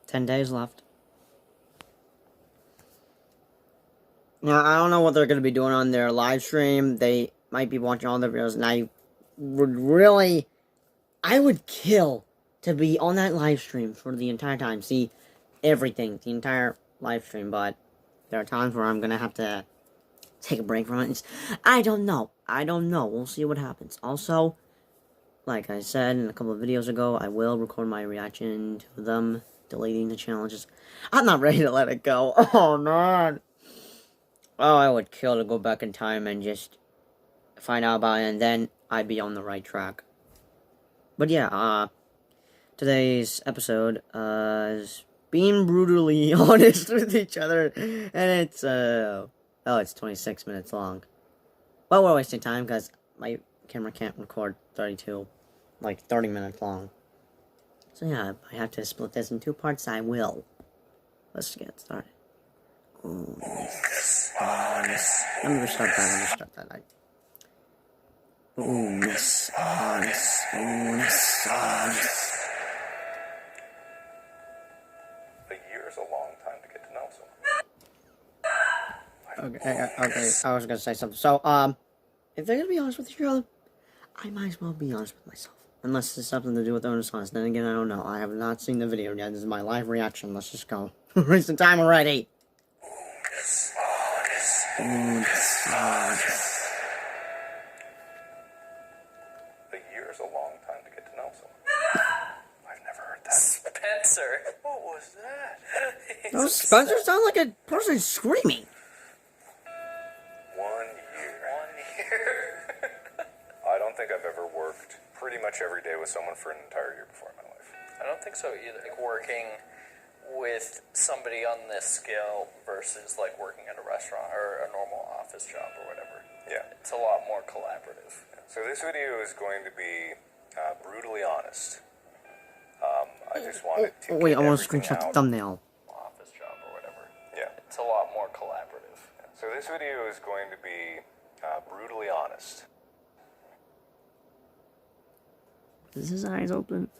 10 days left. Now, I don't know what they're going to be doing on their live stream. They might be watching all their videos, and I would kill to be on that live stream for the entire time. See everything, the entire live stream, but there are times where I'm going to have to take a break from it. I don't know. We'll see what happens. Also, like I said in a couple of videos ago, I will record my reaction to them deleting the challenges. I'm not ready to let it go. Oh, man. Oh, I would kill to go back in time and just find out about it, and then I'd be on the right track. But yeah, today's episode is being brutally honest with each other, and it's, it's 26 minutes long. Well, we're wasting time, because my camera can't record 30 minutes long. So yeah, if I have to split this in 2 parts, I will. Let's get started. Unus Annus. Let me restart that. Unus Annus. Unus Annus. A year is a long time to get to know someone. Okay, I was gonna say something. So, if they're gonna be honest with each other, I might as well be honest with myself. Unless it's something to do with Unus Annus. Then again, I don't know. I have not seen the video yet. This is my live reaction. Let's just go. Wasting time already. Unus Annus. A year is a long time to get to know someone. I've never heard that. Spencer. What was that? No, Spencer sounds like a person screaming. 1 year. 1 year. I don't think I've ever worked pretty much every day with someone for an entire year before in my life. I don't think so either. Like working with somebody on this scale versus like working at a restaurant or a normal office job or whatever. Yeah. It's a lot more collaborative. So this video is going to be brutally honest. I just wanted to Wait, get I want to everything screenshot the out. thumbnail. Office job or whatever. Yeah. It's a lot more collaborative. So this video is going to be brutally honest. Is his eyes open?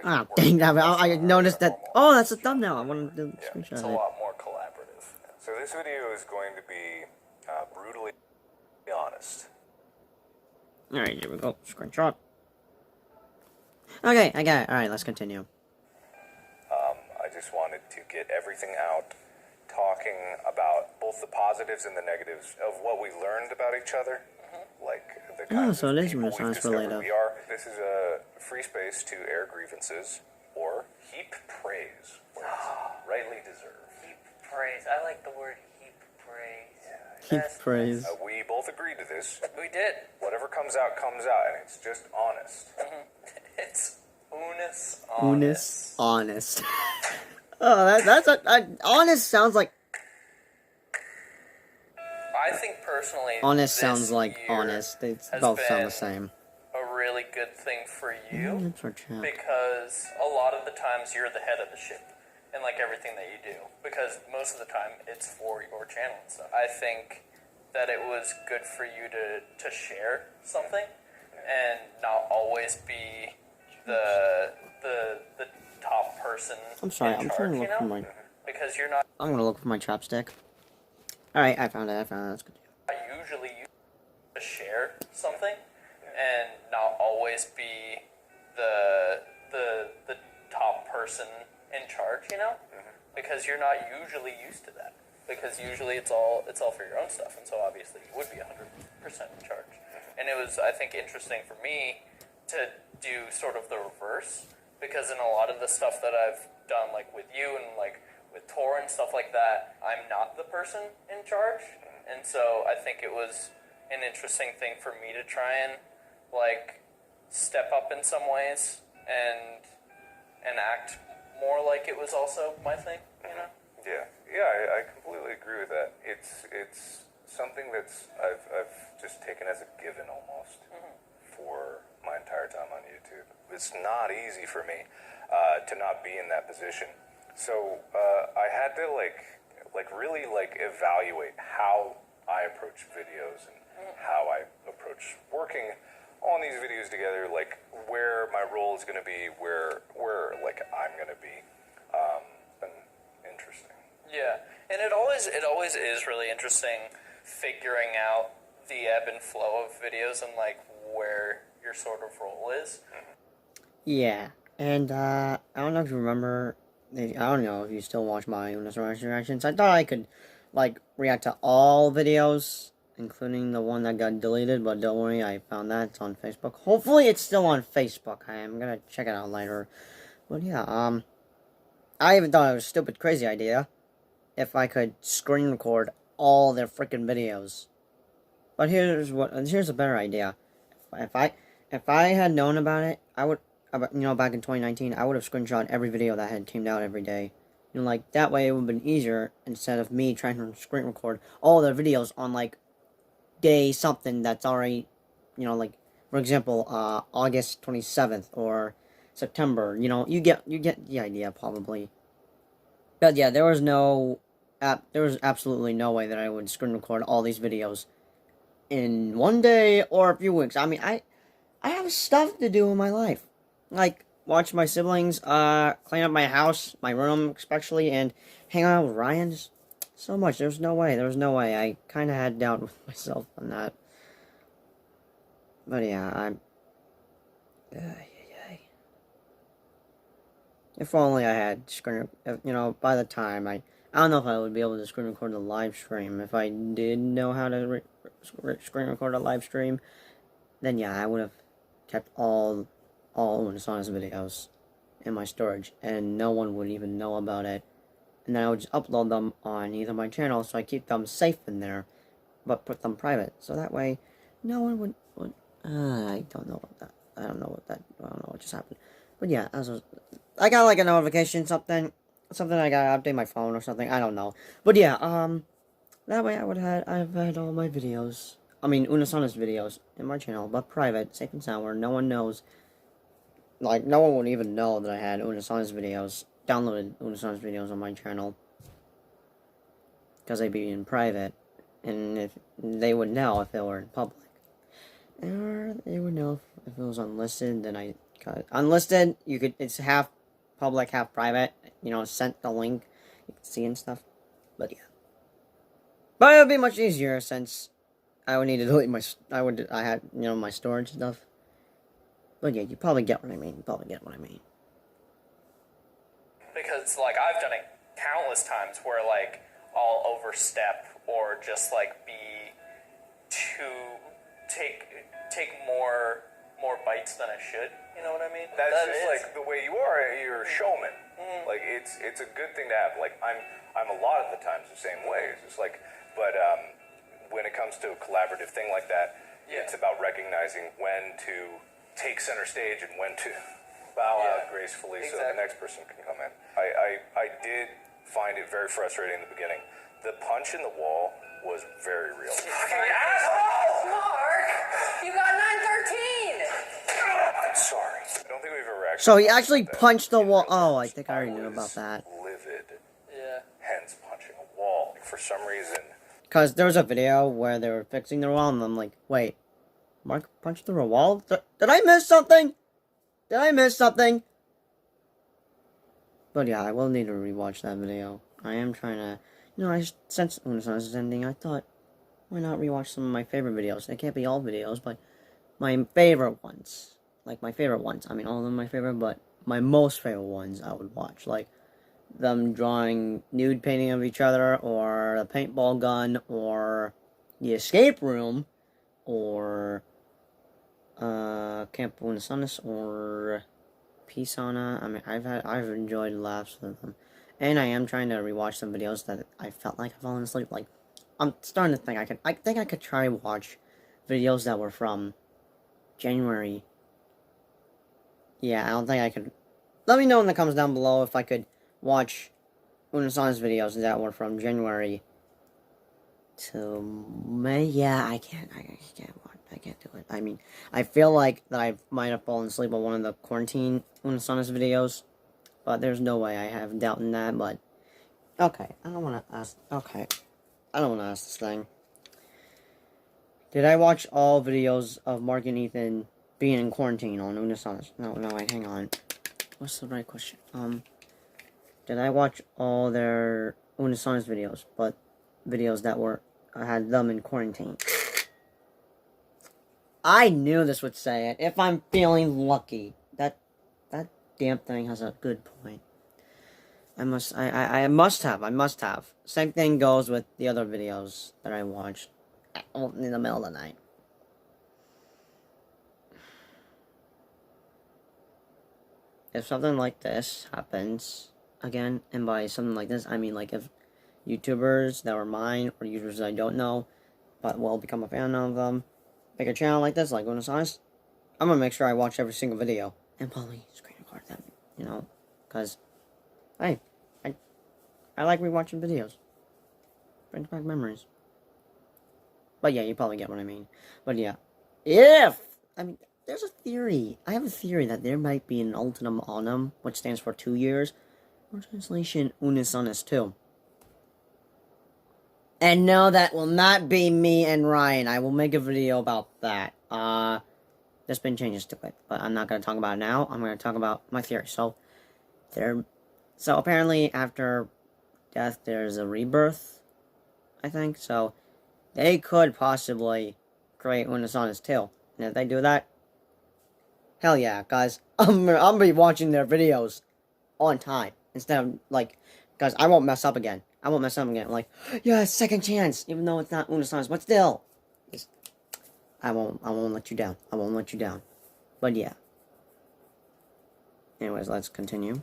I Dang that! I noticed that. Oh, that's a thumbnail. I wanted to Yeah, screenshot It's a it. lot more collaborative. So this video is going to be brutally honest. Alright, here we go. Screenshot. Okay, I got it. Alright, let's continue. I just wanted to get everything out, talking about both the positives and the negatives of what we learned about each other. Like the kinds so of it is people Unus we've Annus discovered related. we are. This is a free space to air grievances or heap praise where it's rightly deserved. Heap praise. I like the word heap praise. Keep That's praise. We both agreed to this. We did. Whatever comes out, and it's just honest. It's Unus Unus Honest. Oh, honest sounds like. I think personally, Honest this sounds like year honest. They has both sound been the same. a really good thing for you That's for chat. because a lot of the times you're the head of the ship in like everything that you do because most of the time it's for your channel and stuff. I think that it was good for you to share something and not always be the top person. I'm sorry, in I'm charge, trying to look for my. because you're not I'm gonna look for my chopstick. Alright, I found it. That's good. usually used to share something and not always be the top person in charge, because you're not usually used to that. Because usually it's all for your own stuff, and so obviously you would be 100% in charge. And it was, I think, interesting for me to do sort of the reverse, because in a lot of the stuff that I've done, like with you and like with Tor and stuff like that, I'm not the person in charge, and so I think it was an interesting thing for me to try and like step up in some ways and act more like it was also my thing, Yeah, I completely agree with that. It's something that's I've just taken as a given almost for my entire time on YouTube. It's not easy for me to not be in that position. So I had to really evaluate how I approach videos and how I approach working on these videos together, like where my role is going to be, where like I'm going to be. It's been interesting. Yeah, and it always is really interesting figuring out the ebb and flow of videos and like where your sort of role is. Yeah, and I don't know if you remember. I don't know if you still watch my Unus Annus reactions. I thought I could like react to all videos, including the one that got deleted. But don't worry, I found that it's on Facebook. Hopefully, it's still on Facebook. I am gonna check it out later. But yeah, I even thought it was a stupid, crazy idea if I could screen record all their freaking videos. But here's a better idea. If I had known about it, I would, back in 2019, I would have screenshot every video that had came out every day. Like that way it would have been easier instead of me trying to screen record all their videos on like day something that's already, like for example, August 27th or September. You get the idea probably. But yeah, there was absolutely no way that I would screen record all these videos in one day or a few weeks. I mean, I have stuff to do in my life, like watch my siblings, clean up my house, my room especially, and hang out with Ryan. Just so much. There was no way. I kind of had doubt with myself on that. But yeah, if only I had screen. By the time I don't know if I would be able to screen record the live stream. If I did know how to screen record a live stream, then yeah, I would have kept all Unus Annus videos in my storage, and no one would even know about it. And then I would just upload them on either my channel, so I keep them safe in there, but put them private, so that way no one would. I don't know about that. I don't know what just happened. But yeah, I got like a notification, something I gotta update my phone or something. I don't know. But yeah, that way I've had all my videos. I mean, Unus Annus videos in my channel, but private, safe and sound, where no one knows. Like, no one would even know that I had Unus Annus videos, downloaded Unus Annus videos on my channel. Because they'd be in private. And if they would know if they were in public. Or they would know if it was unlisted, then I got it. Unlisted, it's half public, half private. Sent the link, you can see and stuff. But yeah. But it would be much easier since I would need to delete I had, my storage stuff. But yeah, you probably get what I mean. Because like I've done it countless times where like I'll overstep or just like be too take more bites than I should. You know what I mean? That's just like the way you are. You're a showman. Mm-hmm. Like it's a good thing to have. Like I'm a lot of the times the same way. It's just like, but when it comes to a collaborative thing like that, it's about recognizing when to take center stage and when to bow out gracefully so the next person can come in. I did find it very frustrating in the beginning. The punch in the wall was very real. Fucking asshole! Mark! You got 913! I'm sorry. I don't think we've ever actually... So he actually punched the wall. Oh, I think I already knew about that. Livid. Yeah. Hence punching a wall. For some reason... Because there was a video where they were fixing the wall, and I'm like, wait, Mark punched through a wall? Did I miss something? But yeah, I will need to rewatch that video. I am trying to... since Unus Annus is ending, I thought, why not rewatch some of my favorite videos? They can't be all videos, but my favorite ones. Like, my favorite ones. I mean, all of them are my favorite, but my most favorite ones I would watch. Like, them drawing nude painting of each other, or a paintball gun, or the escape room, or Camp Unus Annus, or Pisana. I mean, I've enjoyed laughs with them. And I am trying to rewatch some videos that I felt like I've fallen asleep. Like, I'm starting to think I think I could try watch videos that were from January. Yeah, I don't think I could. Let me know in the comments down below if I could watch Unus Annus videos that were from January to May. Yeah, I can't do it. I mean, I feel like that I might have fallen asleep on one of the quarantine Unus Annus videos. But there's no way I have doubt in that, but... Okay, I don't want to ask this thing. Did I watch all videos of Mark and Ethan being in quarantine on Unus Annus. No, wait, hang on. What's the right question? Did I watch all their Unus Annus videos, but videos that had them in quarantine? I knew this would say it. If I'm feeling lucky. That damn thing has a good point. I must have. Same thing goes with the other videos that I watched in the middle of the night. If something like this happens again, and by something like this, I mean like if YouTubers that were mine or YouTubers I don't know, but will become a fan of them, make a channel like this, like Unus Annus, I'm gonna make sure I watch every single video and probably screen record them, you know, because hey, I like rewatching videos. Brings back memories. But yeah, you probably get what I mean. But yeah, there's a theory. I have a theory that there might be an ultimum annum, which stands for 2 years, or translation Unus Annus 2. And no, that will not be me and Ryan. I will make a video about that. There's been changes to it, but I'm not going to talk about it now. I'm going to talk about my theory. So apparently after death, there's a rebirth, I think. So they could possibly create Unus Annus 2. And if they do that, hell yeah, guys. I'm gonna be watching their videos on time. Instead of, like, guys, I won't mess up again. Like, yeah, second chance. Even though it's not Unus Annus, but still. I won't let you down. But yeah. Anyways, let's continue.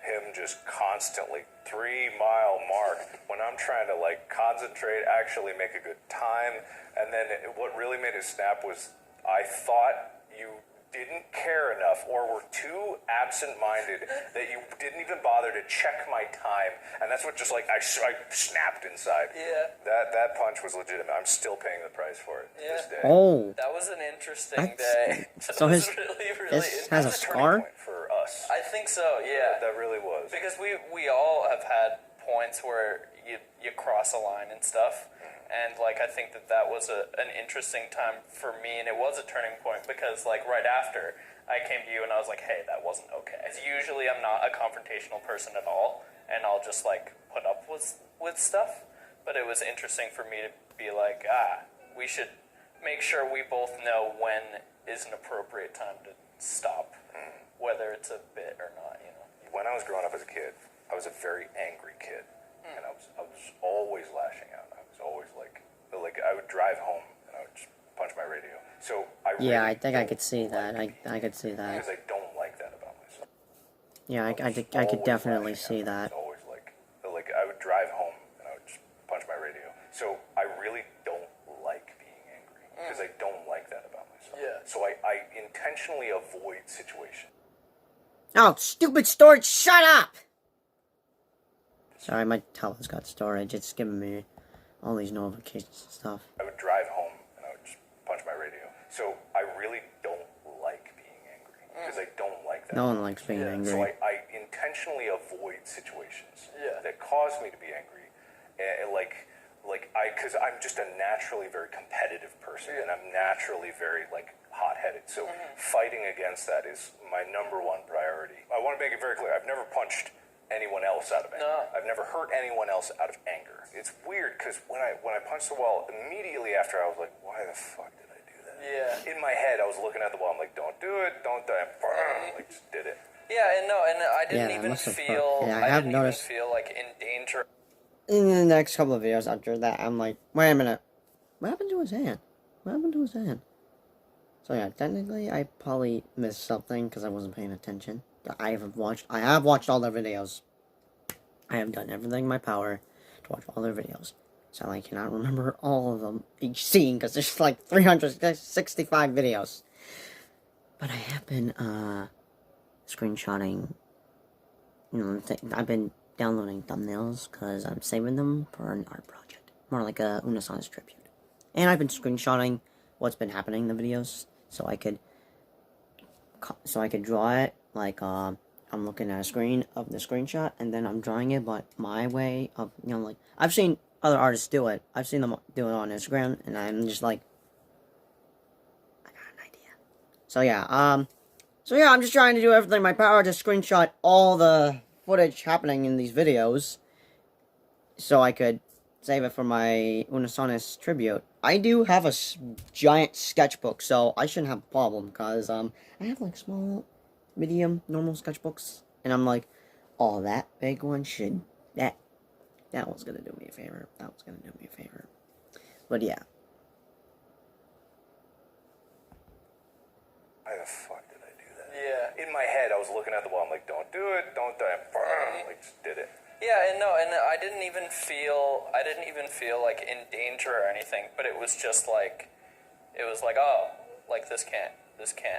Him just constantly 3-mile mark when I'm trying to like concentrate, actually make a good time. And then what really made it snap was I thought you didn't care enough or were too absent-minded that you didn't even bother to check my time. And that's what just like I snapped inside. Yeah. That punch was legitimate. I'm still paying the price for it this day. Oh. That was an interesting day. So was his really this has a scar? Point for us. I think so, yeah. That really was. Because we all have had points where you cross a line and stuff. And, like, I think that was an interesting time for me, and it was a turning point, because, like, right after, I came to you and I was like, hey, that wasn't okay. As usually I'm not a confrontational person at all, and I'll just, like, put up with stuff. But it was interesting for me to be like, we should make sure we both know when is an appropriate time to stop, whether it's a bit or not, you know. When I was growing up as a kid, I was a very angry kid, and I was always lashing out. I was always like I would drive home and I would just punch my radio. So I really I think I could see that. I could see that. because I don't like that about myself. Yeah, I could definitely see that. I was always like I would drive home and I would just punch my radio. So I really don't like being angry because I don't like that about myself. Yeah. So I intentionally avoid situations. Oh, stupid storage! Shut up! Sorry, my tele's got storage. It's giving me all these notifications and stuff. I would drive home and I would just punch my radio. So I really don't like being angry because I don't like that. No one likes being angry. So I intentionally avoid situations that cause me to be angry, because I'm just a naturally very competitive person, and I'm naturally very hot-headed. So fighting against that is my number one priority. I want to make it very clear: I've never punched anyone else out of anger. No. I've never hurt anyone else out of anger. It's weird because when I punched the wall, immediately after I was like, why the fuck did I do that? Yeah. In my head, I was looking at the wall. I'm like, don't do it, don't do it. Just did it. Yeah, and I didn't even must have feel. hurt. Yeah, I have didn't noticed. even feel like in danger. In the next couple of videos after that, I'm like, wait a minute. What happened to his hand? So yeah, technically, I probably missed something because I wasn't paying attention. I have watched all their videos. I have done everything in my power to watch all their videos. So I cannot remember all of them, each scene, because there's like 365 videos. But I have been, screenshotting, I've been downloading thumbnails, because I'm saving them for an art project. More like a Unus Annus tribute. And I've been screenshotting what's been happening in the videos, so I could draw it, I'm looking at a screen of the screenshot, and then I'm drawing it, but my way of, I've seen other artists do it. I've seen them do it on Instagram, and I'm just like, I gotta So yeah, I'm just trying to do everything in my power to screenshot all the footage happening in these videos, so I could save it for my Unus Annus tribute. I do have a giant sketchbook, so I shouldn't have a problem, because, I have, like, small, medium, normal sketchbooks, and I'm like, oh, that big one should, that was gonna do me a favor, but yeah. Why the fuck did I do that? Yeah. In my head, I was looking at the wall. I'm like, don't do it, don't do it. Like, just did it. Yeah, and I didn't even feel like in danger or anything, but it was just like, oh, like this can't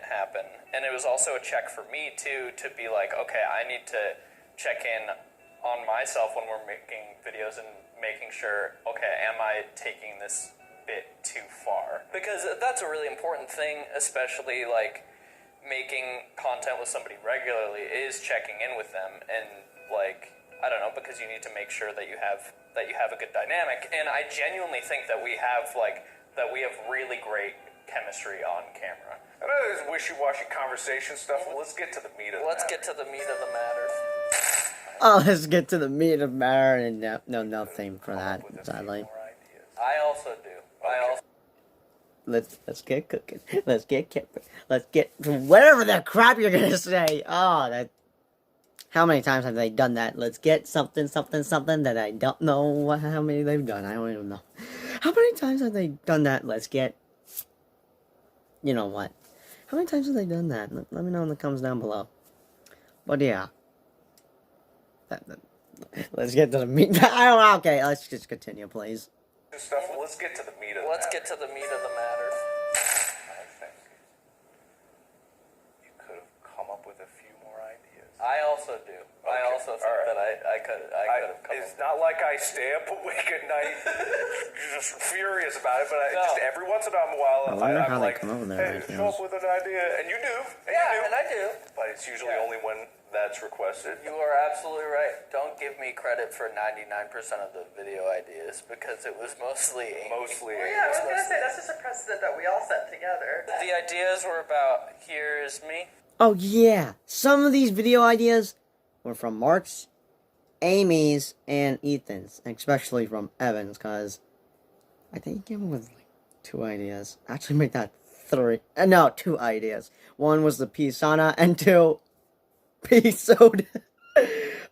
happen. And it was also a check for me too, to be like, okay, I need to check in on myself when we're making videos and making sure, okay, am I taking this bit too far? Because that's a really important thing, especially like making content with somebody regularly, is checking in with them, and like, I don't know, because you need to make sure that you have a good dynamic. And I genuinely think that we have really great chemistry on camera. I know this wishy-washy conversation stuff. Let's get to the meat of the matter. Let's get to the meat of the matter. Oh, let's get to the meat of the matter, and no theme for that, sadly. I also do. Let's get cooking. Let's get whatever the crap you're gonna say. Oh, that. How many times have they done that? Let's get something that I don't know how many they've done. I don't even know. How many times have they done that? Let's get. You know what? How many times have they done that? Let me know in the comments down below. But yeah. Let's get to the meat. Okay, let's just continue, please. Let's get to the meat of the matter. Let's get to the meat of the matter. I think you could have come up with a few more ideas. I also do. I also think that I could have come It's not like I stay up awake at night just furious about it, but just every once in a while I wonder how I'm they like, come up with their hey, ideas. show up with an idea, and you do. and I do. But it's usually only when that's requested. You are absolutely right. Don't give me credit for 99% of the video ideas, because it was mostly Amy. Well, yeah, I was gonna say, that's just a precedent that we all set together. The ideas were about, here's me. Oh yeah, some of these video ideas were from Mark's, Amy's, and Ethan's, especially from Evan's, because I think he came up with like 2 ideas. Actually, make that 3. No, 2 ideas. One was the pea sauna, and 2, pea soda.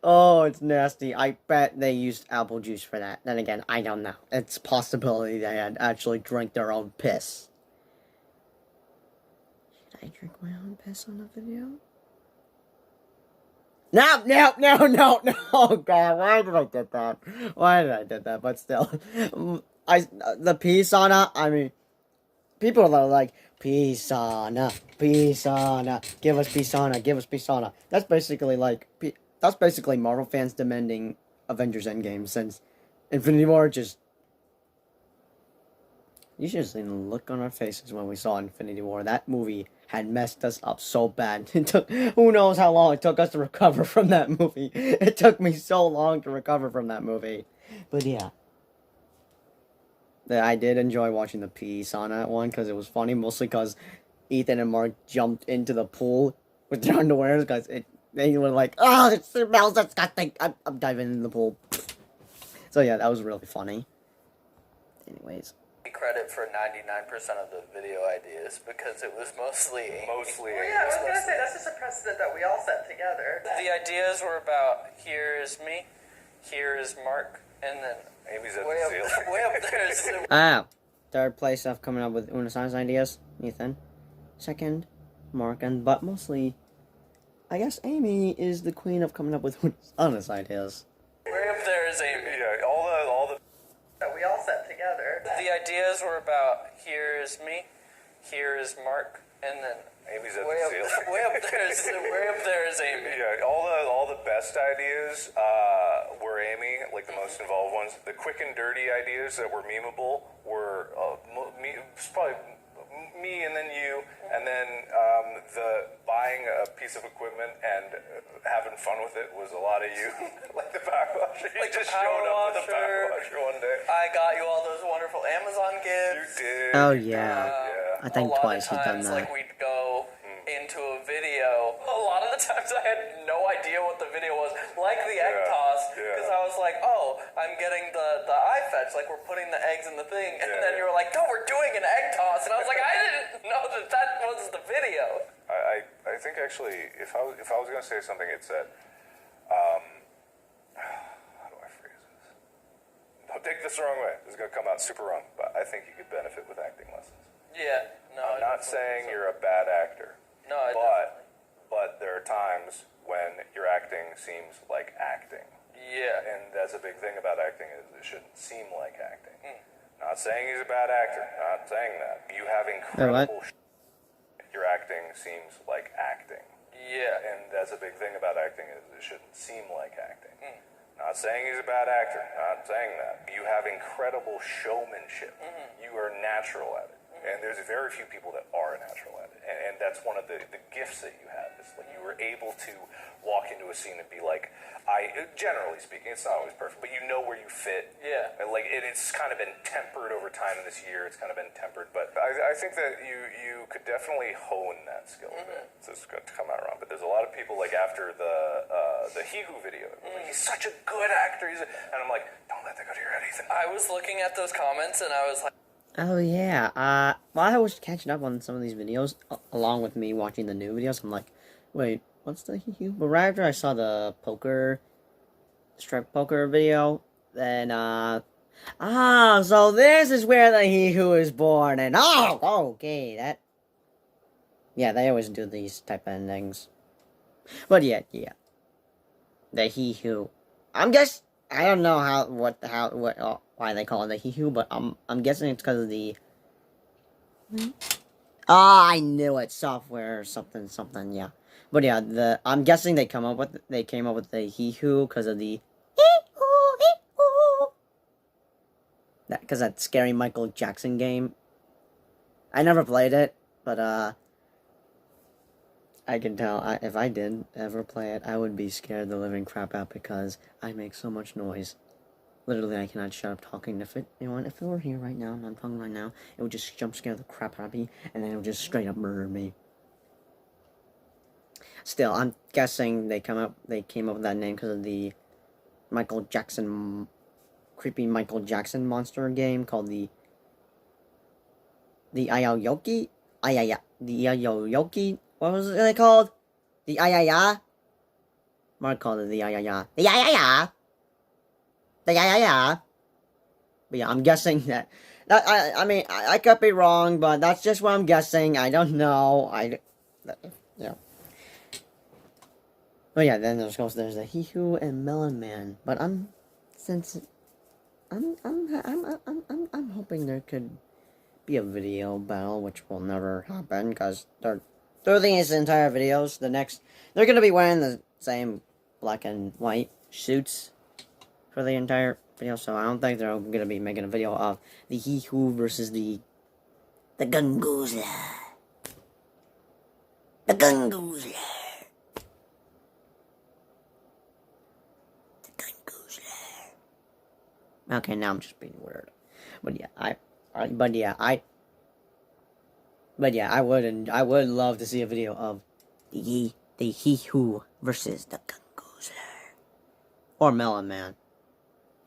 Oh, it's nasty. I bet they used apple juice for that. Then again, I don't know. It's a possibility they had actually drank their own piss. Should I drink my own piss on a video? No, oh god, why did I do that? But still, the pea sauna, I mean, people are like, pea sauna, give us pea sauna. That's basically Marvel fans demanding Avengers Endgame, since Infinity War just... You should have seen the look on our faces when we saw Infinity War. That movie had messed us up so bad. It took, who knows how long it took us to recover from that movie. It took me so long to recover from that movie. But yeah. I did enjoy watching the pea sauna one, because it was funny, mostly because Ethan and Mark jumped into the pool with their underwear, because they were like, oh, it smells disgusting. I'm diving in the pool. So yeah, that was really funny. Anyways. Credit for 99% of the video ideas, because it was mostly Amy. Well, yeah, I was gonna say, that's just a precedent that we all set together. The ideas were about, here's me, here's Mark, and then Amy's at way the up, ceiling. way up there is third place of coming up with Unus Annus ideas, Ethan. Second, Mark, but mostly, I guess Amy is the queen of coming up with Unus Annus ideas. Way up there is Amy. Yeah, all the That we all set together. The ideas were about, here's me, here's Mark, and then Amy's at way the up, ceiling. way up there is Amy. Yeah, all the best ideas were Amy, like the most involved ones. The quick and dirty ideas that were memeable were probably me and then you, and then the buying a piece of equipment and having fun with it was a lot of you. Like the power washer. You Like the just power showed up with the washer. power washer one day. I got you all those wonderful Amazon You gifts. did. Oh, you yeah. did, I think a lot twice of he's done times, that. like we'd go times I had no idea what the video was, like the egg Yeah, toss, yeah. because I was like, oh, I'm getting the eye fetch, like we're putting the eggs in the thing, and then you were like, no, we're doing an egg toss, and I was like, I didn't know that was the video. I think actually, if I was going to say something, it's that, how do I phrase this? Don't take this the wrong way. This is going to come out super wrong, but I think you could benefit with acting lessons. Yeah, no. I'm not saying you're a bad actor, No, but there are times when your acting seems like acting. Yeah. And that's a big thing about acting is it shouldn't seem like acting. Not saying he's a bad actor. Not saying that. You have incredible. Your acting seems like acting. Yeah. And that's a big thing about acting is it shouldn't seem like acting. Not saying he's a bad actor. Not saying that. You have incredible showmanship. You are natural at it. And there's very few people that are natural at it. And that's one of the gifts that you have. Is like you were able to walk into a scene and be like, generally speaking, it's not always perfect, but you know where you fit. Yeah. And like it's kind of been tempered over time in this year. It's kind of been tempered. But I think that you could definitely hone that skill a bit. So it's going to come out wrong. But there's a lot of people like after the Hihu video, like, he's such a good actor. And I'm like, don't let that go to your head, Ethan. I was looking at those comments and I was like, Oh yeah. While I was catching up on some of these videos, along with me watching the new videos, I'm like, wait, what's the Hihu? But right after I saw the strip poker video, then so this is where the Hihu is born, and okay, yeah, they always do these type of endings. But yeah, the Hihu. I don't know why they call it the Hihu, but I'm guessing it's because of the. I knew it. Software something, yeah. But yeah, I'm guessing they came up with the Hihu because of the because that scary Michael Jackson game. I never played it, but I can tell if I did ever play it, I would be scared the living crap out because I make so much noise. Literally, I cannot shut up talking. If it were here right now, and I'm talking right now, it would just jump scare the crap out of me, and then it would just straight up murder me. Still, I'm guessing they came up with that name because of the creepy Michael Jackson monster game called the Ayayoki? The Ayayoki? What was it called? The Ayaya? Mark called it the Ayaya. The Ayaya! The Ayaya! But yeah, I'm guessing that I mean, I could be wrong, but that's just what I'm guessing. I don't know. Yeah. But yeah, then there's the Hihu and Melon Man. But I'm hoping there could be a video battle, which will never happen because they're doing these entire videos. They're gonna be wearing the same black and white suits for the entire video, so I don't think they're gonna be making a video of the Hihu versus the Gungoozler. The Gungoozler. Okay, now I'm just being weird. But yeah, I would love to see a video of the Hihu versus the Gungoozler. Or Melon Man.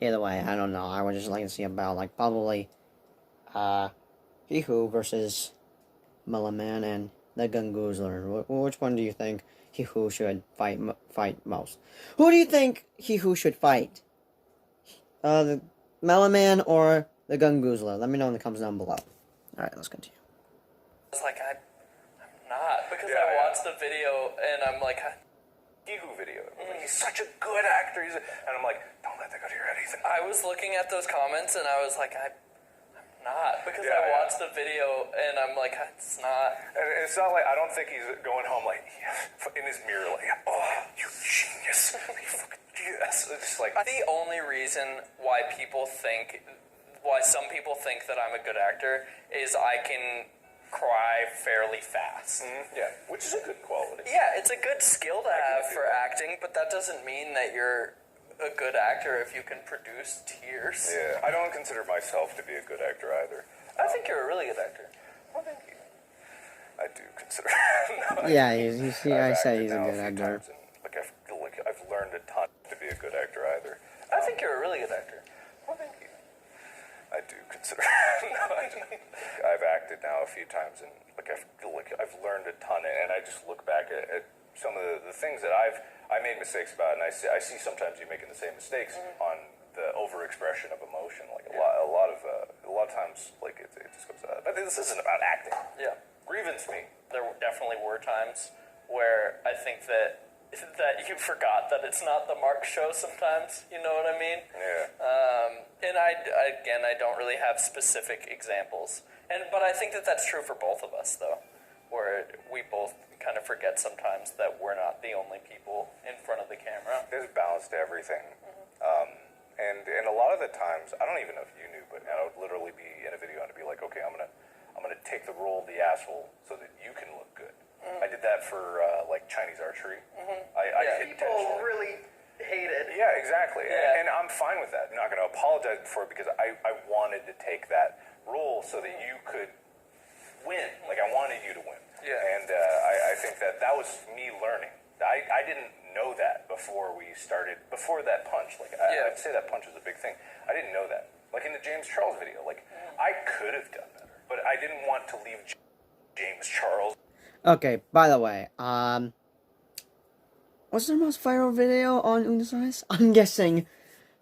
Either way, I don't know. I would just like to see a battle, like probably Hihu versus Melon Man and the Gungoozler. Which one do you think Hihu should fight most? Who do you think Hihu should fight? The Melon Man or the Gungoozler? Let me know in the comments down below. Alright, let's continue. It's like, I'm not, because I watched the video and I'm like, Hihu video. He's such a good actor. And I'm like, don't let that go to your head, Ethan. I was looking at those comments and I was like, I'm not, because I watched the video and I'm like, it's not. And it's not like, I don't think he's going home like, in his mirror like, oh, you genius. You fucking yes. It's just like, the only reason why some people think that I'm a good actor is I can cry fairly fast. Yeah, which is a good quality. Yeah, it's a good skill to have for acting, but that doesn't mean that you're a good actor if you can produce tears. Yeah, I don't consider myself to be a good actor either. I think you're a really good actor. Well, thank you. I do consider. No, Yeah, I I've say acted he's a now good few actor. times, and like I feel like I've learned a ton to be a good actor either. I think you're a really good actor. Well, thank you. I do consider. No, I've acted now a few times, and like I feel like I've learned a ton, and I just look back at some of the things that I made mistakes about, and I see sometimes you making the same mistakes on the overexpression of emotion. Like a lot of times, like it just goes. But this isn't about acting. Yeah. Grievance me. There definitely were times where I think that you forgot that it's not the Mark show sometimes. You know what I mean? Yeah. And I don't really have specific examples. But I think that that's true for both of us, though, where we both kind of forget sometimes that we're not the only people in front of the camera. There's balance to everything. And a lot of the times, I don't even know if you knew, but I would literally be in a video and I'd be like, okay, I'm gonna take the role of the asshole so that you can look good. I did that for like Chinese archery. I hit People intentionally. really hated. Yeah, exactly. Yeah. And I'm fine with that. I'm not going to apologize for it because I wanted to take that role so that you could win. Like, I wanted you to win. Yeah. And I think that was me learning. I didn't know that before we started, before that punch. Like, I'd say that punch was a big thing. I didn't know that. Like, in the James Charles video, like, I could have done better, but I didn't want to leave James Charles. Okay, by the way, what's their most viral video on Unus Annus? I'm guessing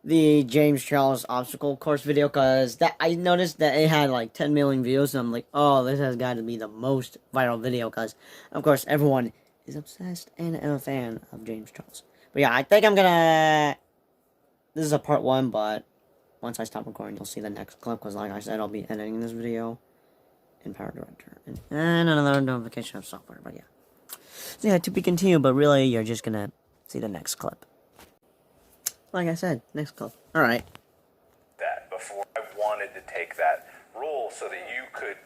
the James Charles obstacle course video, because I noticed that it had like 10 million views, and I'm like, oh, this has got to be the most viral video, because, of course, everyone is obsessed and a fan of James Charles. But yeah, I think I'm gonna... This is a part 1, but once I stop recording, you'll see the next clip, because like I said, I'll be editing this video in Power Director, and another notification of software, but yeah. So yeah, to be continued, but really, you're just gonna see the next clip. Like I said, next clip. Alright. That before I wanted to take that role so that you could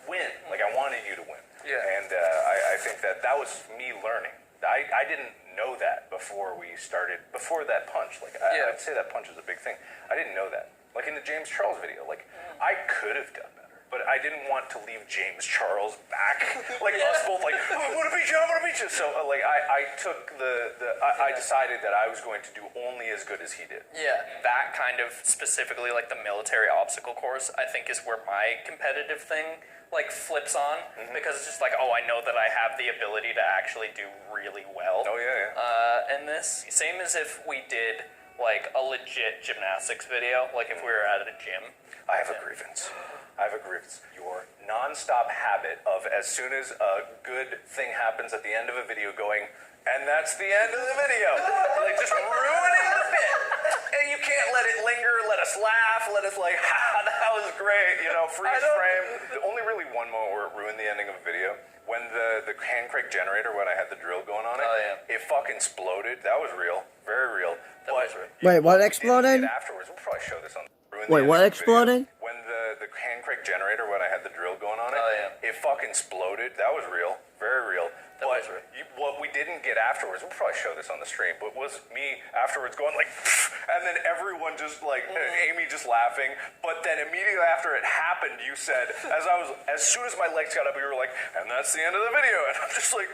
win. Like, I wanted you to win. Yeah. And I think that was me learning. I didn't know that before we started, before that punch. Like, I'd say that punch was a big thing. I didn't know that. Like, in the James Charles video, like, I could have done better, but I didn't want to leave James Charles back. Like, us both, like, oh, I want to beat you, I want to beat you. So, like, I took I decided that I was going to do only as good as he did. Yeah, that kind of specifically, like the military obstacle course, I think is where my competitive thing like flips on, because it's just like, oh, I know that I have the ability to actually do really well. Oh, yeah. In this, same as if we did like a legit gymnastics video, like if we were at a gym. I have a grievance. Your non-stop habit of, as soon as a good thing happens at the end of a video, going, and that's the end of the video. Like, just ruining the bit. And you can't let it linger, let us laugh, let us like, ha, that was great, you know, freeze frame. Only really one moment where it ruined the ending of a video. When the hand crank generator, when I had the drill going on it, it fucking exploded. That was real. Very real. That was real. Wait, what exploded? Afterwards, we'll probably show this on. Wait, what exploded? When the hand crank generator, when I had the drill going on it, it fucking exploded. That was real. Very real. That was real. What we didn't get afterwards, we'll probably show this on the stream, but was me afterwards going like, and then everyone just like, Amy just laughing, but then immediately after it happened, you said, as soon as my legs got up, you were like, and that's the end of the video, and I'm just like,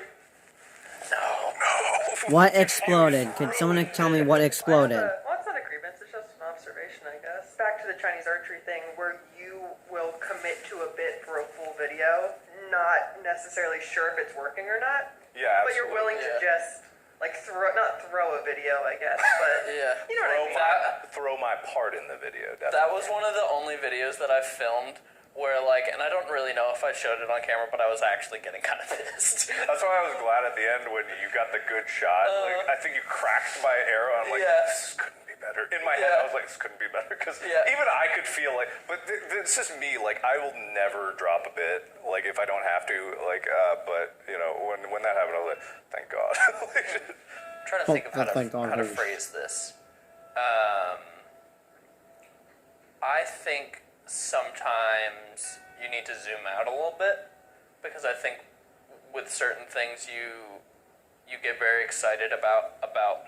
no. What exploded? Could someone tell me what exploded? Well, it's not a grievance, it's just an observation, I guess. Back to the Chinese archery thing, where you will commit to a bit for a full video, not necessarily sure if it's working or not. Yeah, absolutely. But you're willing to just, like, not throw a video, I guess, but Yeah. you know what I mean. Throw my part in the video, definitely. That was one of the only videos that I filmed where, like, and I don't really know if I showed it on camera, but I was actually getting kind of pissed. That's why I was glad at the end when you got the good shot. Like, I think you cracked my arrow. I'm like, this couldn't be better. In my head, I was like, this couldn't be better. Because even I could feel like, but this is me. Like, I will never drop a bit, like, if I don't have to. Like, but, you know, when that happened, I was like, thank God. I'm trying to think of how to phrase this. I think sometimes you need to zoom out a little bit, because I think with certain things you get very excited about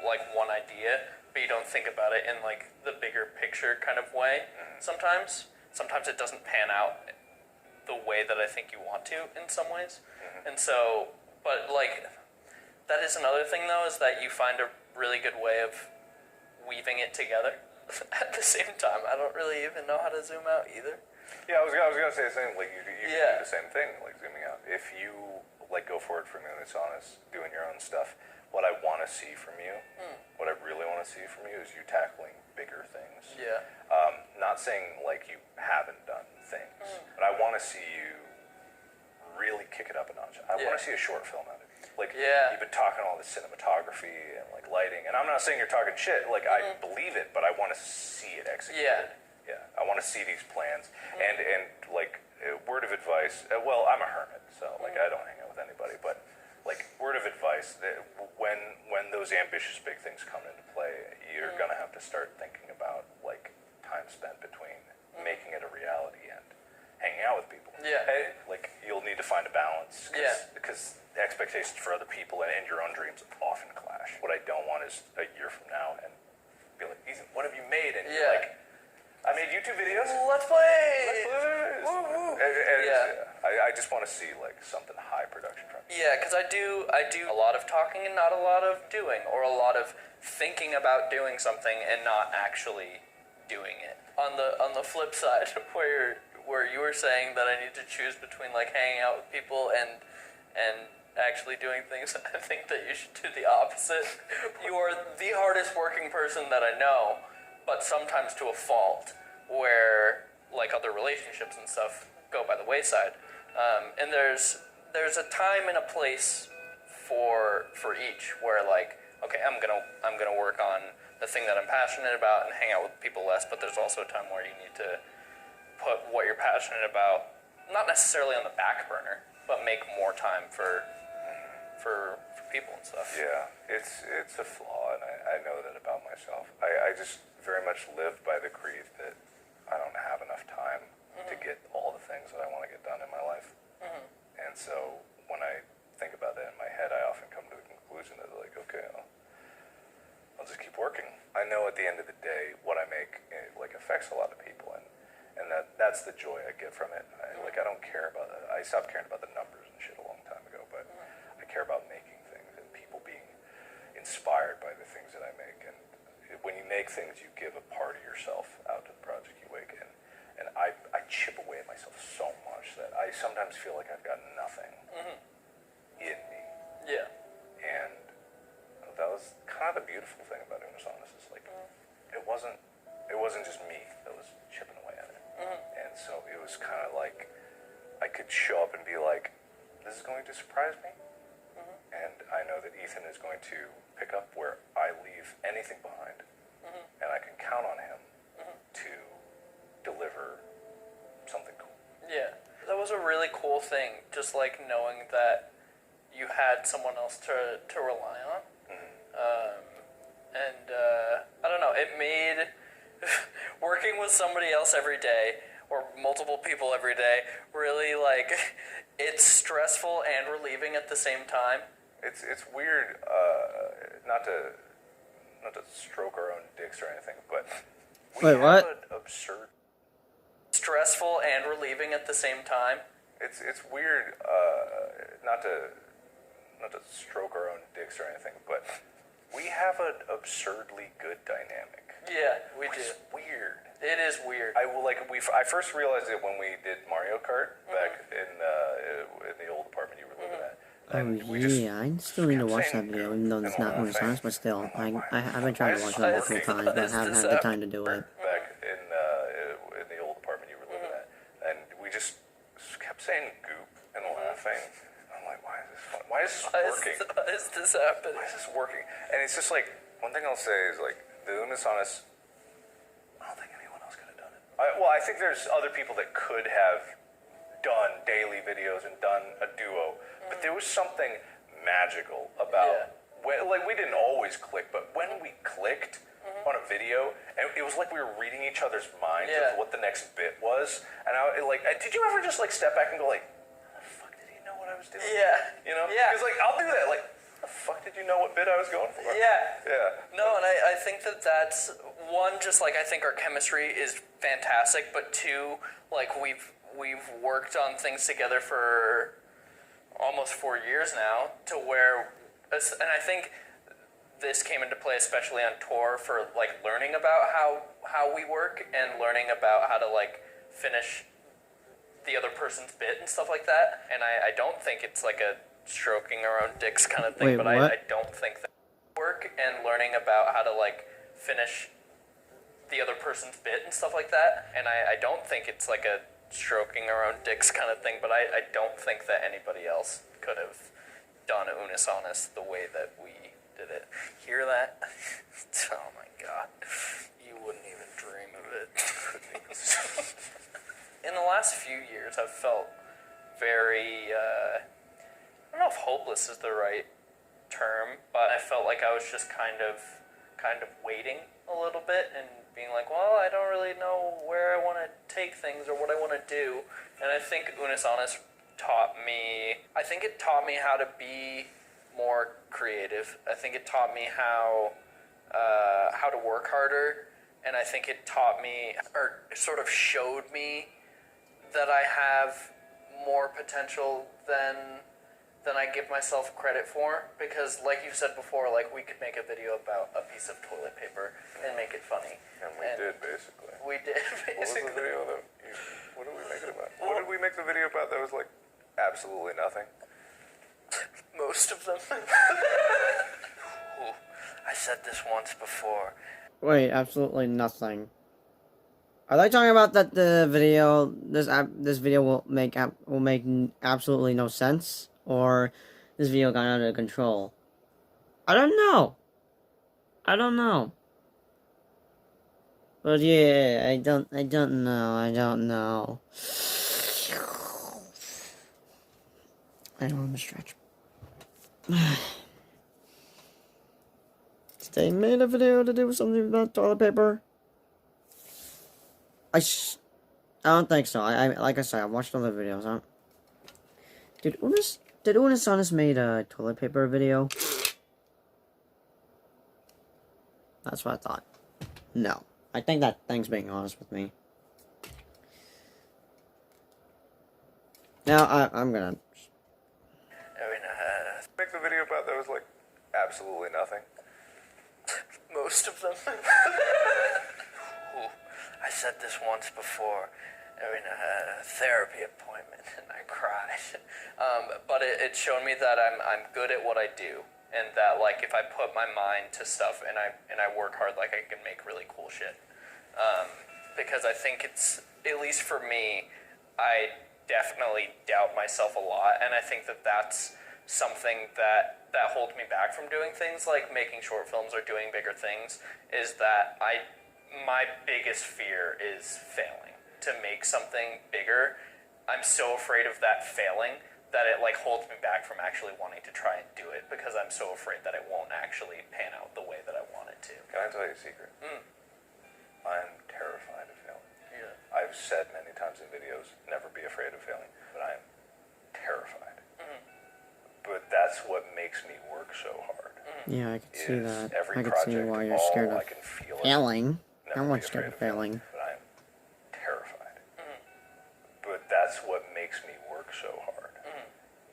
like one idea, but you don't think about it in like the bigger picture kind of way. Sometimes it doesn't pan out the way that I think you want to in some ways. And so, but like, that is another thing though, is that you find a really good way of weaving it together at the same time. I don't really even know how to zoom out either. Yeah, I was gonna say the same. Like you Yeah. do the same thing, like zooming out. If you like go forward from Unus Annus, doing your own stuff, what I want to see from you, what I really want to see from you, is you tackling bigger things. Yeah. Not saying like you haven't done things, but I want to see you really kick it up a notch. I want to see a short film out of you. Like you've been talking all this cinematography and like lighting, and I'm not saying you're talking shit. Like I believe it, but I want to see it executed. Yeah, I want to see these plans, and like word of advice. Well, I'm a hermit, so like I don't hang out with anybody. But like word of advice, that when those ambitious big things come into play, you're gonna have to start thinking about like time spent between making it a reality and hanging out with people. Yeah. Like you'll need to find a balance. Because expectations for other people and your own dreams often clash. What I don't want is a year from now and be like, Ethan, what have you made? And you're like, I made YouTube videos. Let's play. Woo woo. I just want to see like something high production from you. Yeah, because I do a lot of talking and not a lot of doing, or a lot of thinking about doing something and not actually doing it. On the flip side, where you were saying that I need to choose between like hanging out with people and actually doing things, I think that you should do the opposite. You are the hardest working person that I know, but sometimes to a fault, where like other relationships and stuff go by the wayside. And there's a time and a place for each, where like, okay, I'm gonna work on the thing that I'm passionate about and hang out with people less, but there's also a time where you need to put what you're passionate about, not necessarily on the back burner, but make more time for people and stuff. Yeah, it's a flaw, and I know that about myself. I just very much live by the creed that I don't have enough time to get all the things that I want to get done in my life. And so when I think about that in my head, I often come to the conclusion that like, okay, I'll just keep working. I know at the end of the day, what I make like affects a lot of people, and that's the joy I get from it. I don't care about it. I stopped caring about the numbers and shit a long time ago, but I care about making things and people being inspired by the things that I make. And when you make things, you give a part of yourself out to the project you make, and I chip away at myself so much that I sometimes feel like I've got nothing in me. Yeah. And that was kind of the beautiful thing about Unus Annus, is like it wasn't just me that was chipping away at it. And so it was kind of like I could show up and be like, this is going to surprise me, and I know that Ethan is going to pick up where I leave anything behind, and I can count on him to deliver something cool. Yeah, that was a really cool thing, just like knowing that you had someone else to rely on. I don't know, it made working with somebody else every day, or multiple people every day, really like, it's stressful and relieving at the same time. It's weird, not to stroke our own dicks or anything, but we Wait, have what? an absurd. Stressful and relieving at the same time. It's weird, not to stroke our own dicks or anything, but we have an absurdly good dynamic. Yeah, we do. It's weird. It is weird. I first realized it when we did Mario Kart back in the old apartment you were living at. And Oh yeah, I still need to watch that video, even though it's not Unus Annus, but still, I've been trying to watch it multiple times, but I haven't had the time to do it. Back in the old apartment you were living at, and we just kept saying goop and laughing. I'm like, why is this fun? Why is this working? Why is this happening? Why is this working? And it's just like, one thing I'll say is like, the Unus Annus, I don't think anyone else could have done it. I think there's other people that could have done daily videos and done a duo, but there was something magical about, we didn't always click, but when we clicked on a video, and it was like we were reading each other's minds of what the next bit was, and did you ever just like step back and go like, how the fuck did he know what I was doing? Yeah. You know? Yeah. Because like, I'll do that, like, how the fuck did you know what bit I was going for? Yeah. Yeah. No, and I think that's, one, just like I think our chemistry is fantastic, but two, like we've worked on things together for almost 4 years now, to where, and I think this came into play especially on tour for like learning about how we work and learning about how to like finish the other person's bit and stuff like that. And I don't think it's like a stroking our own dicks kind of thing. Wait, but what? I don't think that work and learning about how to like finish the other person's bit and stuff like that. And I don't think it's like a stroking our own dicks kind of thing, but I don't think that anybody else could have done Unus Annus the way that we did it. Hear that? Oh my god. You wouldn't even dream of it. In the last few years, I've felt very, I don't know if hopeless is the right term, but I felt like I was just kind of waiting a little bit and being like, well, I don't really know where I want to take things or what I want to do. And I think Unus Annus taught me how to be more creative. I think it taught me how to work harder, and I think it taught me, or sort of showed me, that I have more potential than I give myself credit for. Because, like you said before, like we could make a video about a piece of toilet paper and make it funny. And we did, basically. We did, What was the basically. video that what did we make it about? What did we make the video about that was like absolutely nothing? Most of them. Ooh, I said this once before. Wait, absolutely nothing. Are they talking about that the video, this video will make absolutely no sense, or this video got out of control? I don't know. But yeah, I don't know. I don't want to stretch. They made a video to do something about toilet paper. I don't think so. I like I said, I watched other videos. Did Unus Annus made a toilet paper video? That's what I thought. No. I think that thing's being honest with me. Now, I'm gonna... Make the video about that was like absolutely nothing. Most of them. Ooh, I said this once before. In a therapy appointment, and I cried. But it showed me that I'm good at what I do, and that like if I put my mind to stuff and I work hard, like I can make really cool shit. Because I think it's, at least for me, I definitely doubt myself a lot, and I think that that's something that holds me back from doing things like making short films or doing bigger things, is that my biggest fear is failing. To make something bigger, I'm so afraid of that failing that it like holds me back from actually wanting to try and do it, because I'm so afraid that it won't actually pan out the way that I want it to. Can I tell you a secret? I'm terrified of failing. Yeah. I've said many times in videos, never be afraid of failing, but I am terrified. But that's what makes me work so hard. Yeah, I can see is that. every I can see project, why you're all scared I of can feel is failing. never I'm be not scared afraid of failing. But I'm terrified. But that's what makes me work so hard.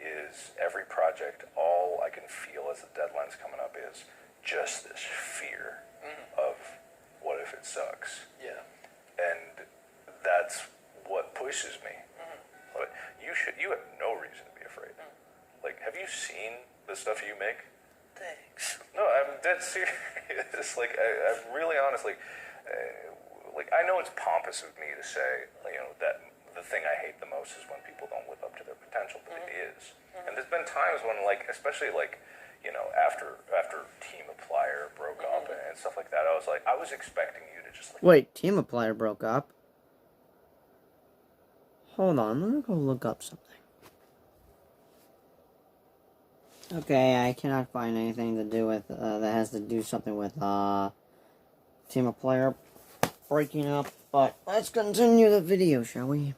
Is every project, all I can feel as the deadline's coming up is just this fear of what if it sucks. Yeah. And that's what pushes me. But you have no reason to be afraid. Like, have you seen the stuff you make? Thanks. No, I'm dead serious. Like, I'm really honestly, like, I know it's pompous of me to say, you know, that the thing I hate the most is when people don't live up to their potential, but it is. And there's been times when, like, especially, like, you know, after Team Applier broke up and stuff like that, I was expecting you to just, like... Wait, Team Applier broke up? Hold on, let me go look up something. Okay, I cannot find anything to do with, that has to do something with, Team Applier breaking up, but let's continue the video, shall we?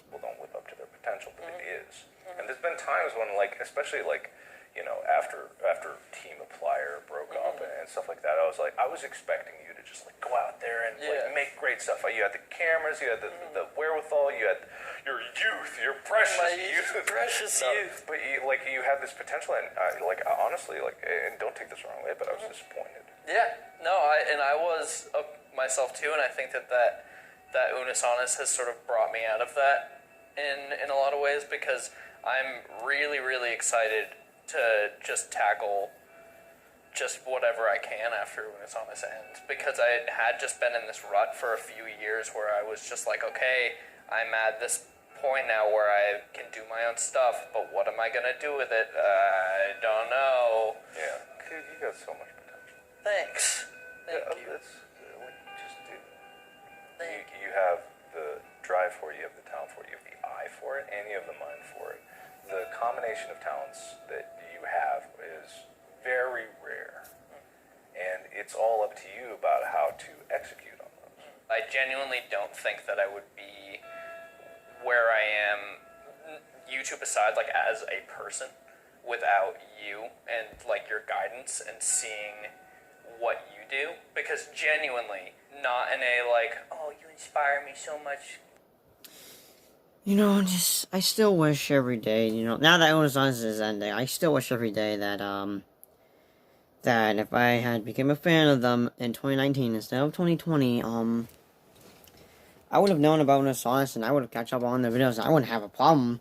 People don't live up to their potential, but it is. And there's been times when, like, especially, like, you know, after Team Applier broke up and stuff like that, I was expecting you to just, like, go out there and like make great stuff. You had the cameras, you had the wherewithal, you had your youth, your precious My youth, precious youth. But you have this potential, and honestly, and don't take this the wrong way, but I was disappointed. Yeah, no, I was myself too, and I think that Unus Annus has sort of brought me out of that in a lot of ways, because I'm really, really excited to just tackle just whatever I can after Unus Annus ends, because I had just been in this rut for a few years where I was just like, okay, I'm at this point now where I can do my own stuff, but what am I gonna do with it? I don't know. Yeah, dude, you got so much potential. Thanks. Thank you. Just do. You have the drive for it, you have the talent for it, you have the eye for it, and you have the mind for it. The combination of talents that you have is very rare, and it's all up to you about how to execute on those. I genuinely don't think that I would be where I am, YouTube aside, like as a person, without you and like your guidance and seeing what you do, because genuinely, not in a like, oh, you inspire me so much. You know, I still wish every day, now that Unus Annus is ending, I still wish every day that, that if I had become a fan of them in 2019 instead of 2020, I would have known about Unus Annus and I would have catch up on their videos. I wouldn't have a problem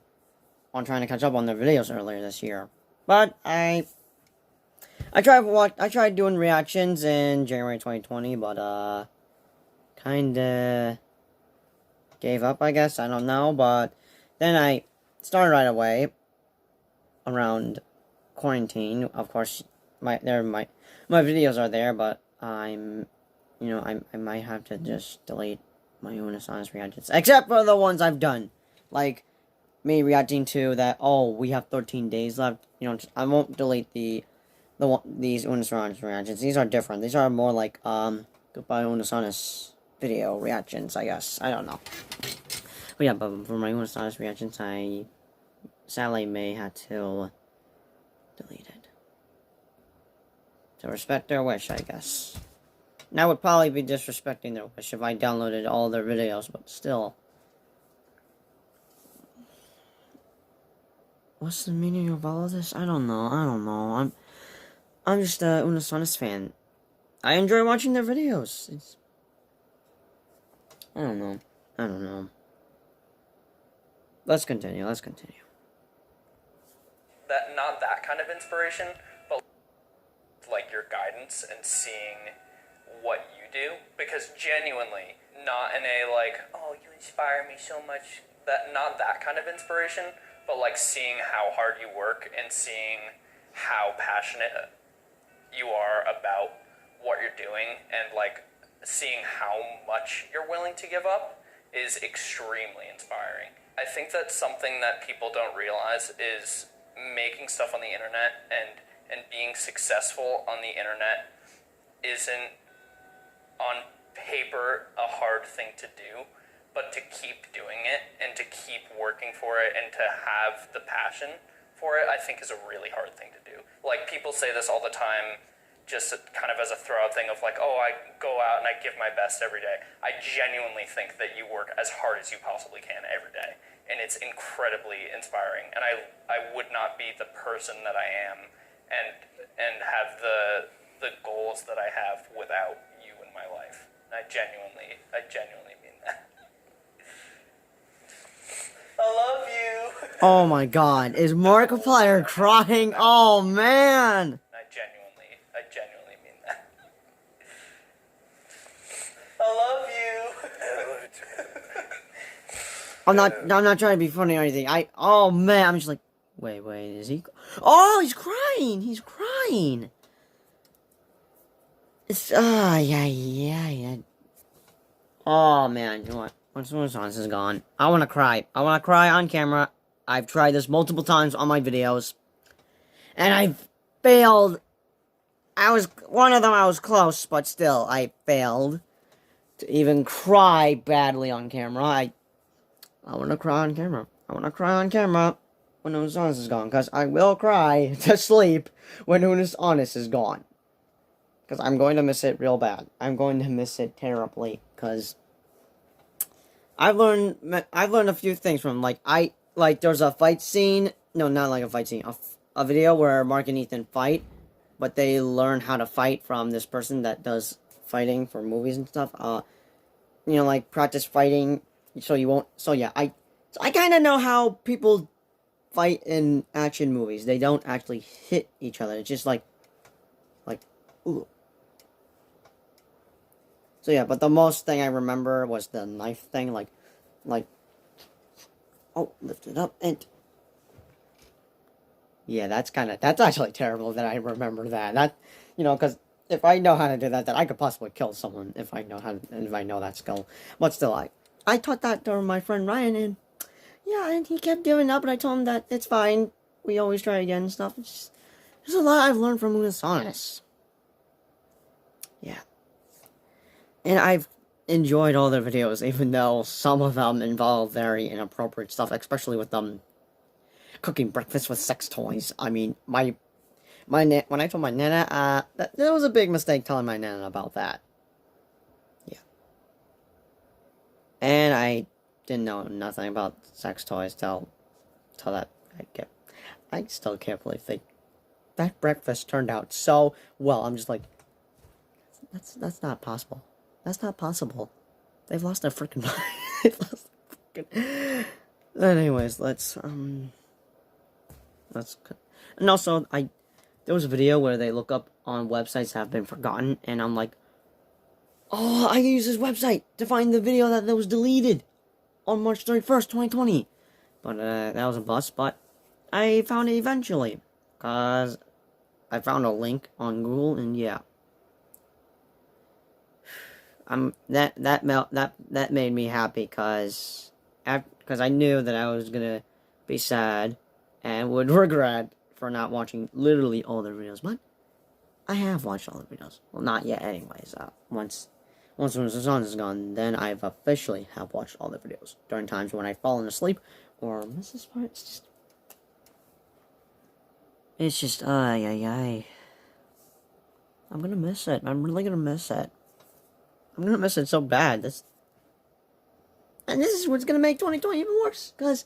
on trying to catch up on their videos earlier this year. But I tried doing reactions in January 2020, but, kinda gave up, I guess. I don't know, but then I started right away around quarantine. Of course, my videos are there, but I might have to just delete my Unus Annus reactions, except for the ones I've done, like me reacting to that. Oh, we have 13 days left. I won't delete these Unus Annus reactions. These are different. These are more like goodbye Unus Annus video reactions, I guess. I don't know. But yeah, but for my Unus Annus reactions, I sadly may have to delete it. To respect their wish, I guess. And I would probably be disrespecting their wish if I downloaded all their videos, but still. What's the meaning of all of this? I don't know. I'm just a Unus Annus fan. I enjoy watching their videos. I don't know. Let's continue. That, not that kind of inspiration, but like your guidance and seeing what you do, because genuinely, not in a like, oh, you inspire me so much, not that kind of inspiration, but like seeing how hard you work and seeing how passionate you are about what you're doing, and like seeing how much you're willing to give up is extremely inspiring. I think that's something that people don't realize is making stuff on the internet and being successful on the internet isn't on paper a hard thing to do, but to keep doing it and to keep working for it and to have the passion for it, I think is a really hard thing to do. Like, people say this all the time, just kind of as a throw-out thing of like, oh, I go out and I give my best every day. I genuinely think that you work as hard as you possibly can every day, and it's incredibly inspiring. And I would not be the person that I am and have the goals that I have without you in my life. And I genuinely mean that. I love you. Oh my God, is Markiplier crying? Oh man. I genuinely mean that. I love you. I love you too. I'm not trying to be funny or anything. Oh man, I'm just like, wait, is he? Oh, he's crying. It's, yeah. Oh man, you know what? Once Unus Annus is gone, I wanna cry. I wanna cry on camera. I've tried this multiple times on my videos, and I've failed. One of them I was close, but still, I failed to even cry badly on camera. I wanna cry on camera. I wanna cry on camera when Unus Annus is gone, because I will cry to sleep when Unus Annus is gone. Because I'm going to miss it real bad. I'm going to miss it terribly, because I've learned a few things from there's a fight scene. No, not like a fight scene. A video where Mark and Ethan fight, but they learn how to fight from this person that does fighting for movies and stuff. Like practice fighting so you won't. So yeah, I kind of know how people fight in action movies. They don't actually hit each other. It's just like ooh. So yeah, but the most thing I remember was the knife thing, like, oh, lift it up and, yeah, that's actually terrible that I remember that, because if I know how to do that, then I could possibly kill someone if I know that skill, but still, I taught that to my friend Ryan, and, yeah, and he kept giving up, and I told him that it's fine, we always try again and stuff, there's a lot I've learned from Unus Annus. Yeah. And I've enjoyed all their videos, even though some of them involve very inappropriate stuff, especially with them cooking breakfast with sex toys. I mean, when I told my nana, that was a big mistake telling my nana about that. Yeah. And I didn't know nothing about sex toys till that I still can't believe that breakfast turned out so well. I'm just like, that's not possible. That's not possible. They've lost their freaking mind. They've lost their freaking... Anyways, let's... And also, there was a video where they look up on websites that have been forgotten, and I'm like, oh, I can use this website to find the video that was deleted on March 31st, 2020. But, that was a bust, but I found it eventually, because I found a link on Google, and yeah. That made me happy because I knew that I was gonna be sad and would regret for not watching literally all the videos, but I have watched all the videos. Well, not yet, anyways. Once the sun is gone, then I've officially have watched all the videos during times when I've fallen asleep or miss this part. It's just ay. I'm gonna miss it. I'm really gonna miss it. I'm gonna miss it so bad. And this is what's gonna make 2020 even worse, because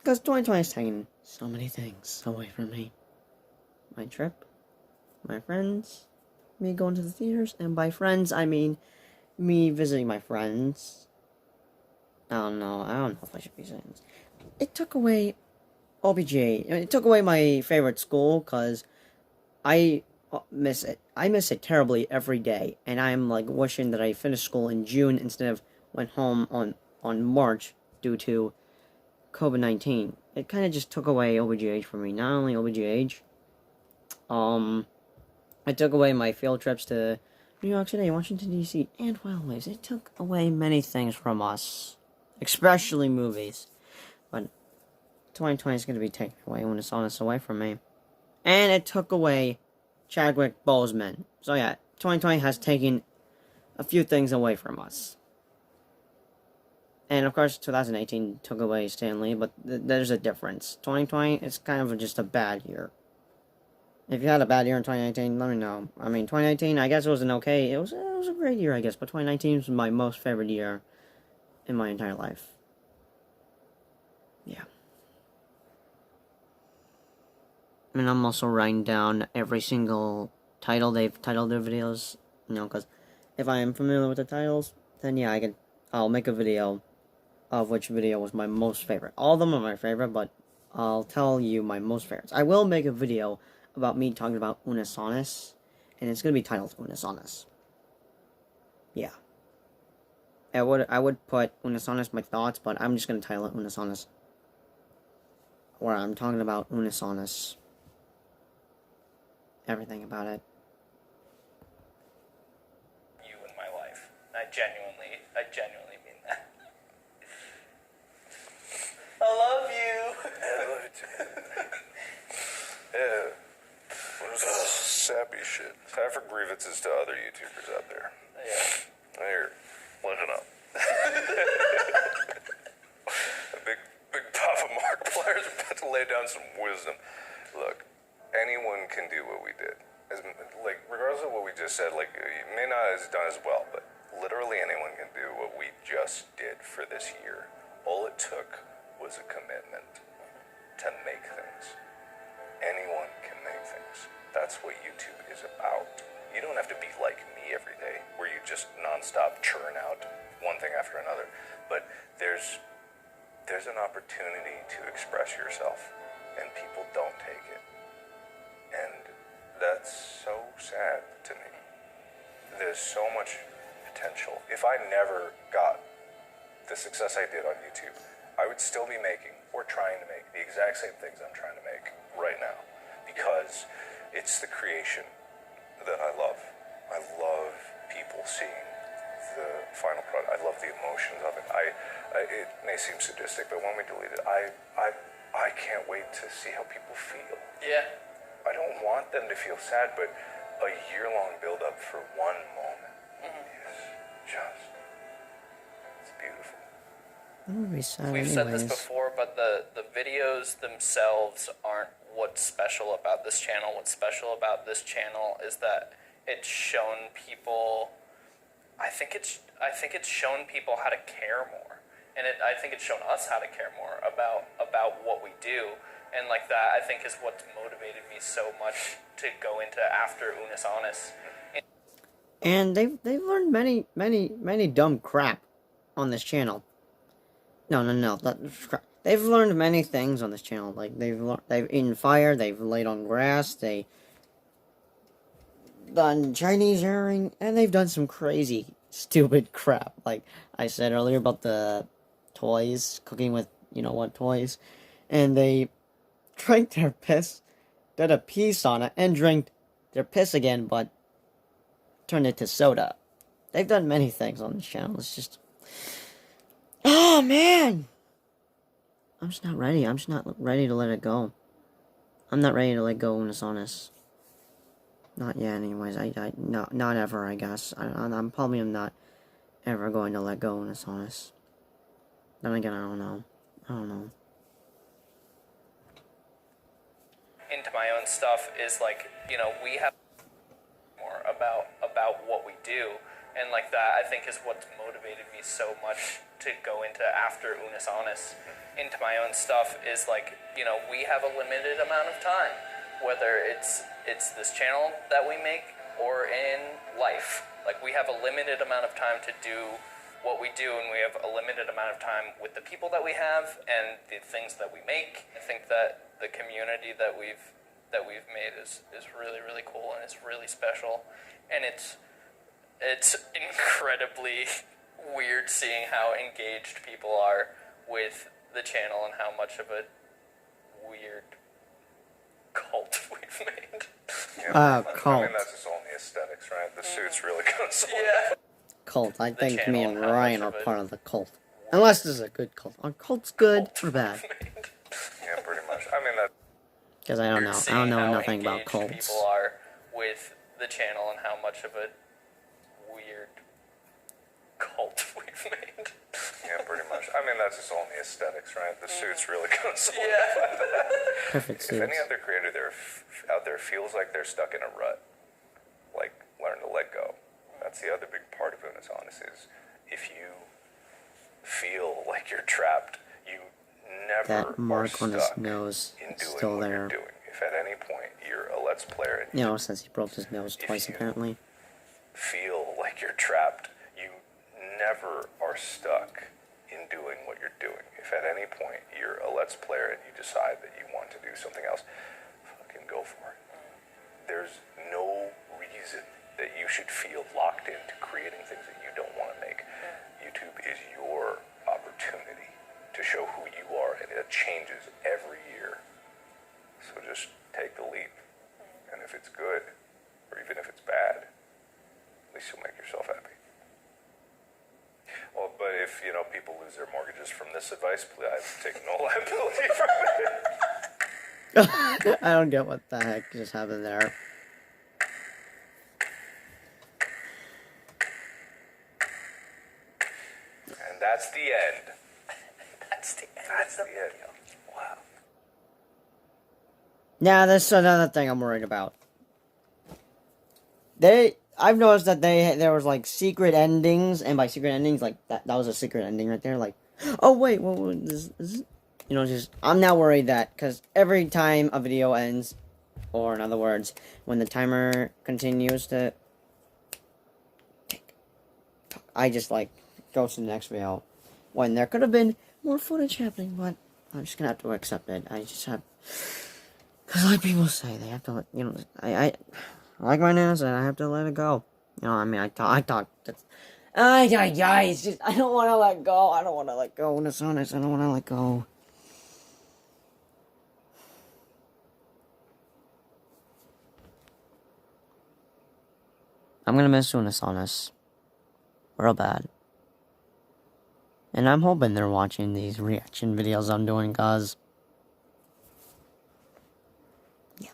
2020 is taking so many things away from me. My trip, my friends, me going to the theaters, and by friends I mean me visiting my friends. I don't know if I should be saying this. It took away OBGA. It took away my favorite school, because I miss it. I miss it terribly every day, and I'm like wishing that I finished school in June instead of went home on March due to COVID-19. It kind of just took away OBGH for me. Not only OBGH, it took away my field trips to New York City, Washington D.C., and Wales. It took away many things from us, especially movies. But 2020 is going to be taken away when it's on us away from me, and it took away Chadwick Boseman. So yeah, 2020 has taken a few things away from us. And of course, 2018 took away Stanley, but there's a difference. 2020, it's kind of just a bad year. If you had a bad year in 2019, let me know. I mean, 2019, I guess it was an okay, it was a great year, I guess, but 2019 was my most favorite year in my entire life. Yeah. And I'm also writing down every single title they've titled their videos, because if I am familiar with the titles, then yeah, I'll make a video of which video was my most favorite. All of them are my favorite, but I'll tell you my most favorites. I will make a video about me talking about Unus Annus, and it's going to be titled Unus Annus. Yeah. I would put Unus Annus my thoughts, but I'm just going to title it Unus Annus, where I'm talking about Unus Annus. Everything about it. You in my life. I genuinely mean that. I love you. I love you too. Yeah. What is this sappy shit? Time for grievances to other YouTubers out there. Yeah. Here, listen up. A big Papa Markiplier's about to lay down some wisdom. Look, anyone can do what we did. Regardless of what we just said, you may not have done as well, but literally anyone can do what we just did for this year. All it took was a commitment to make things. Anyone can make things. That's what YouTube is about. You don't have to be like me every day, where you just nonstop churn out one thing after another. But there's an opportunity to express yourself, and people don't take it. And that's so sad to me. There's so much potential. If I never got the success I did on YouTube, I would still be making, or trying to make, the exact same things I'm trying to make right now. Because it's the creation that I love. I love people seeing the final product. I love the emotions of it. It may seem sadistic, but when we delete it, I can't wait to see how people feel. Yeah. I don't want them to feel sad, but a year-long build-up for one moment is just, it's beautiful. That would be sad We've anyways. said this before, but the videos themselves aren't what's special about this channel. What's special about this channel is that it's shown people. I think it's shown people how to care more, and I think it's shown us how to care more about what we do, and like that I think is what's motivated me so much to go into after Unus Annus. And they've learned many dumb crap on this channel. No. They've learned many things on this channel. Like they've eaten fire. They've laid on grass. They done Chinese herring, and they've done some crazy, stupid crap. Like I said earlier about the toys, cooking with you know what toys, and they drank their piss, did a piece on it, and drank their piss again, but turned it to soda. They've done many things on this channel. It's just, oh man, I'm just not ready. I'm just not ready to let it go. I'm not ready to let go of Unus Annus. Not yet, anyways. Not ever, I guess. I'm probably not ever going to let go of Unus Annus. Then again, I don't know. Into my own stuff is like, we have more about what we do, and like that I think is what's motivated me so much to go into after Unus Annus. Into my own stuff is like, we have a limited amount of time, whether it's this channel that we make or in life. Like we have a limited amount of time to do what we do, and we have a limited amount of time with the people that we have and the things that we make. I think that the community that we've made is really, really cool, and it's really special, and it's incredibly weird seeing how engaged people are with the channel and how much of a weird cult we've made. Yeah, Cult. I mean, that's just only aesthetics, right? The suit's really gonna sell. Yeah. Cult. I think channel me and and how Ryan much are of it- part of the cult. Unless this is a good cult. Are cults good or bad? Yeah, pretty much. I mean, that. Because I don't know. I Seeing don't know how nothing about engaged cults. people are with the channel and how much of a weird cult we've made. Yeah, pretty much. I mean, that's just only aesthetics, right? The suit's really gonna sell. Yeah. Perfect If suits. any other creator out there feels like they're stuck in a rut, like, learn to let go. That's the other big part of Unus Annus is if you feel like you're trapped, you never That mark are on his stuck nose in is doing still what there. you're doing. If at any point you're a Let's Player and You know, since he broke his nose If twice you- apparently. feel like you're trapped, you never are stuck in doing what you're doing. If at any point you're a Let's Player and you decide that you want to do something else, fucking go for it. There's no reason that you should feel locked into creating things that you don't want to make. YouTube is your opportunity to show who you are, and it changes every year. So just take the leap. And if it's good, or even if it's bad, at least you'll make yourself happy. Well, but if, people lose their mortgages from this advice, please, I've taken no liability from it. I don't get what the heck just happened there. And that's the end. That's the end. That's the end. Wow. Now, there's another thing I'm worried about. I've noticed that there was like secret endings, and by secret endings, like that was a secret ending right there. Like, oh wait, what this, you know, just I'm now worried that because every time a video ends, or in other words, when the timer continues to tick, tock, I just like go to the next video when there could have been more footage happening, but I'm just gonna have to accept it. I just have, because like people say, they have to let, you know, I like my nana said, I have to let it go. You know, I mean, I talk. It's just, I don't want to let go. I don't want to let go. Unus Annus, I don't want to let go. I'm gonna miss Unus Annus real bad. And I'm hoping they're watching these reaction videos I'm doing, cause yeah.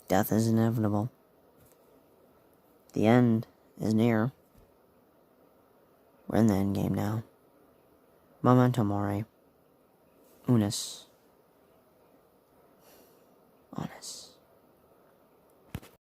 Death is inevitable. The end is near. We're in the endgame now. Memento Mori. Unus